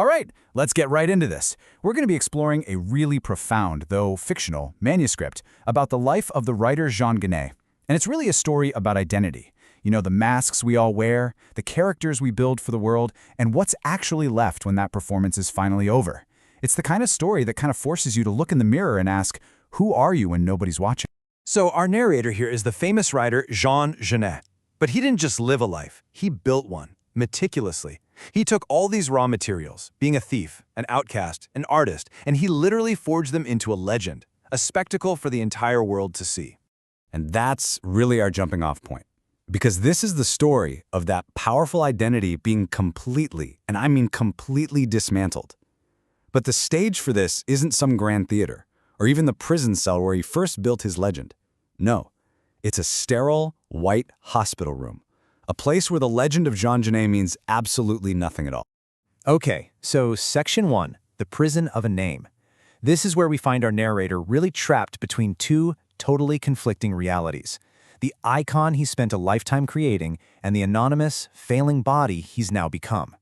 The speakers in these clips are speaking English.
All right, let's get right into this. We're going to be exploring a really profound, though fictional, manuscript about the life of the writer Jean Genet. And it's really a story about identity. You know, the masks we all wear, the characters we build for the world, and what's actually left when that performance is finally over. It's the kind of story that kind of forces you to look in the mirror and ask, who are you when nobody's watching? So our narrator here is the famous writer Jean Genet. But he didn't just live a life, he built one, meticulously. He took all these raw materials, being a thief, an outcast, an artist, and he literally forged them into a legend, a spectacle for the entire world to see. And that's really our jumping off point. Because this is the story of that powerful identity being completely, and I mean completely dismantled. But the stage for this isn't some grand theater, or even the prison cell where he first built his legend. No, it's a sterile, white hospital room. A place where the legend of Jean Genet means absolutely nothing at all. Okay, so Section 1, the prison of a name. This is where we find our narrator really trapped between two totally conflicting realities. The icon he spent a lifetime creating and the anonymous, failing body he's now become.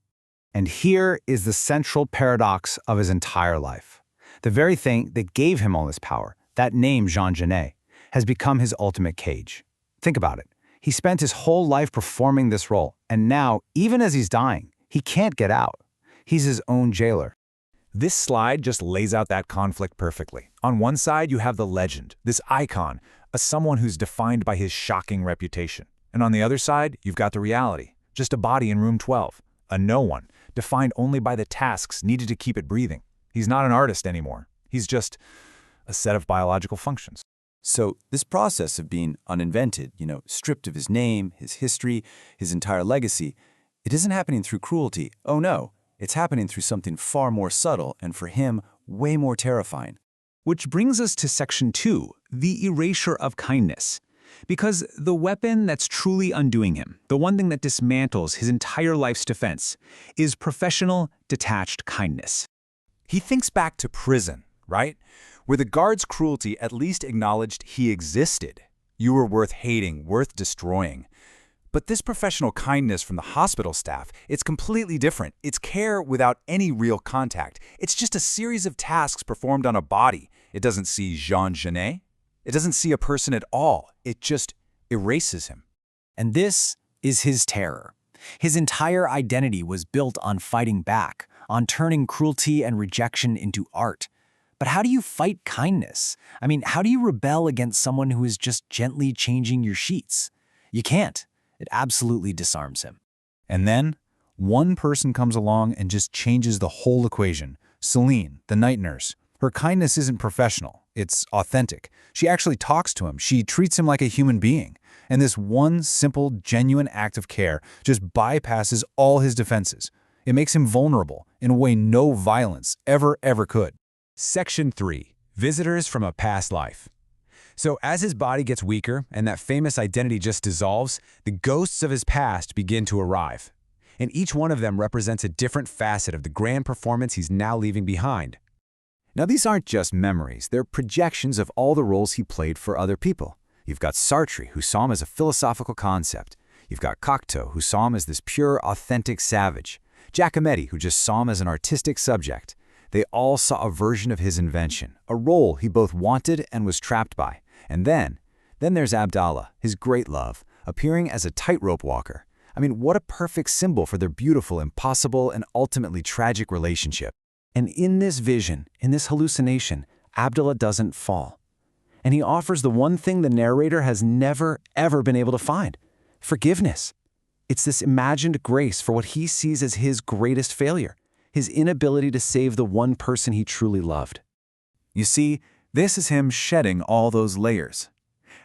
And here is the central paradox of his entire life. The very thing that gave him all this power, that name Jean Genet, has become his ultimate cage. Think about it. He spent his whole life performing this role, and now, even as he's dying, he can't get out. He's his own jailer. This slide just lays out that conflict perfectly. On one side, you have the legend, this icon, someone who's defined by his shocking reputation. And on the other side, you've got the reality, just a body in room 12, a no one, defined only by the tasks needed to keep it breathing. He's not an artist anymore. He's just a set of biological functions. So this process of being uninvented, stripped of his name, his history, his entire legacy, it isn't happening through cruelty. Oh no, it's happening through something far more subtle and for him, way more terrifying. Which brings us to Section 2, the erasure of kindness. Because the weapon that's truly undoing him, the one thing that dismantles his entire life's defense, is professional, detached kindness. He thinks back to prison, right? Where the guard's cruelty at least acknowledged he existed. You were worth hating, worth destroying. But this professional kindness from the hospital staff, it's completely different. It's care without any real contact. It's just a series of tasks performed on a body. It doesn't see Jean Genet. It doesn't see a person at all. It just erases him. And this is his terror. His entire identity was built on fighting back, on turning cruelty and rejection into art. But how do you fight kindness? I mean, how do you rebel against someone who is just gently changing your sheets? You can't. It absolutely disarms him. And then, one person comes along and just changes the whole equation. Celine, the night nurse. Her kindness isn't professional. It's authentic. She actually talks to him. She treats him like a human being. And this one simple, genuine act of care just bypasses all his defenses. It makes him vulnerable in a way no violence ever could. Section 3, visitors from a past life. So as his body gets weaker and that famous identity just dissolves, the ghosts of his past begin to arrive. And each one of them represents a different facet of the grand performance he's now leaving behind. Now these aren't just memories, they're projections of all the roles he played for other people. You've got Sartre, who saw him as a philosophical concept. You've got Cocteau, who saw him as this pure, authentic savage. Giacometti, who just saw him as an artistic subject. They all saw a version of his invention, a role he both wanted and was trapped by. And then there's Abdallah, his great love, appearing as a tightrope walker. I mean, what a perfect symbol for their beautiful, impossible, and ultimately tragic relationship. And in this vision, in this hallucination, Abdallah doesn't fall. And he offers the one thing the narrator has never, ever been able to find: forgiveness. It's this imagined grace for what he sees as his greatest failure. His inability to save the one person he truly loved. You see, this is him shedding all those layers.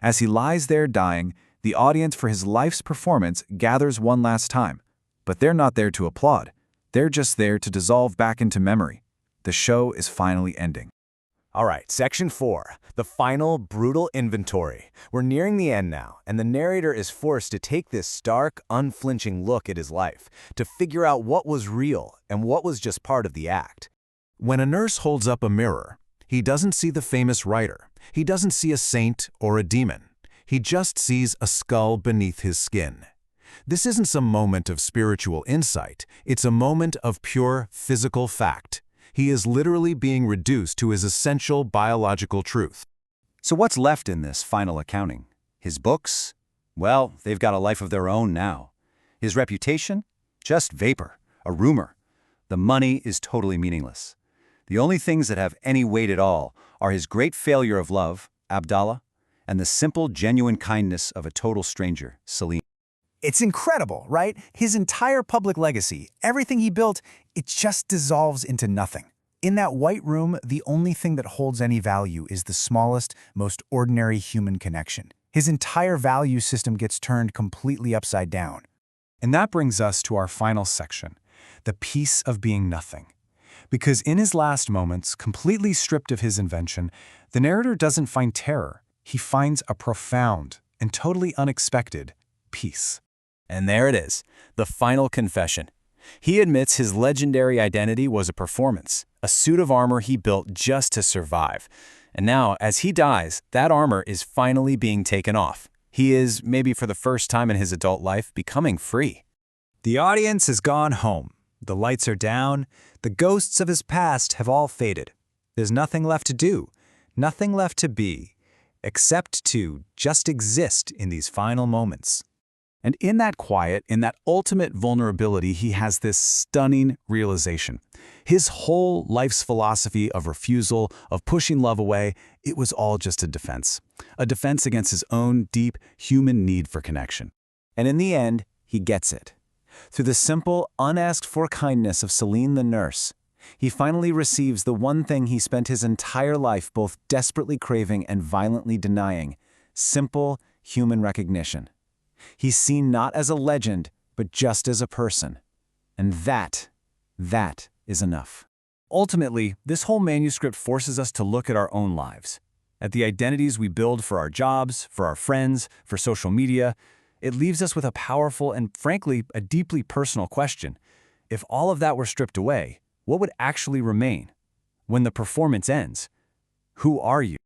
As he lies there dying, the audience for his life's performance gathers one last time. But they're not there to applaud. They're just there to dissolve back into memory. The show is finally ending. All right, Section 4, the final brutal inventory. We're nearing the end now, and the narrator is forced to take this stark, unflinching look at his life to figure out what was real and what was just part of the act. When a nurse holds up a mirror, he doesn't see the famous writer. He doesn't see a saint or a demon. He just sees a skull beneath his skin. This isn't some moment of spiritual insight. It's a moment of pure physical fact. He is literally being reduced to his essential biological truth. So what's left in this final accounting? His books? Well, they've got a life of their own now. His reputation? Just vapor, a rumor. The money is totally meaningless. The only things that have any weight at all are his great failure of love, Abdallah, and the simple, genuine kindness of a total stranger, Celine. It's incredible, right? His entire public legacy, everything he built, it just dissolves into nothing. In that white room, the only thing that holds any value is the smallest, most ordinary human connection. His entire value system gets turned completely upside down. And that brings us to our final section, the peace of being nothing. Because in his last moments, completely stripped of his invention, the narrator doesn't find terror. He finds a profound and totally unexpected peace. And there it is, the final confession. He admits his legendary identity was a performance, a suit of armor he built just to survive. And now, as he dies, that armor is finally being taken off. He is, maybe for the first time in his adult life, becoming free. The audience has gone home. The lights are down. The ghosts of his past have all faded. There's nothing left to do, nothing left to be, except to just exist in these final moments. And in that quiet, in that ultimate vulnerability, he has this stunning realization. His whole life's philosophy of refusal, of pushing love away, it was all just a defense against his own deep human need for connection. And in the end, he gets it. Through the simple, unasked-for kindness of Celine the nurse, he finally receives the one thing he spent his entire life both desperately craving and violently denying: simple human recognition. He's seen not as a legend, but just as a person. And that is enough. Ultimately, this whole manuscript forces us to look at our own lives, at the identities we build for our jobs, for our friends, for social media. It leaves us with a powerful and, frankly, a deeply personal question. If all of that were stripped away, what would actually remain? When the performance ends, who are you?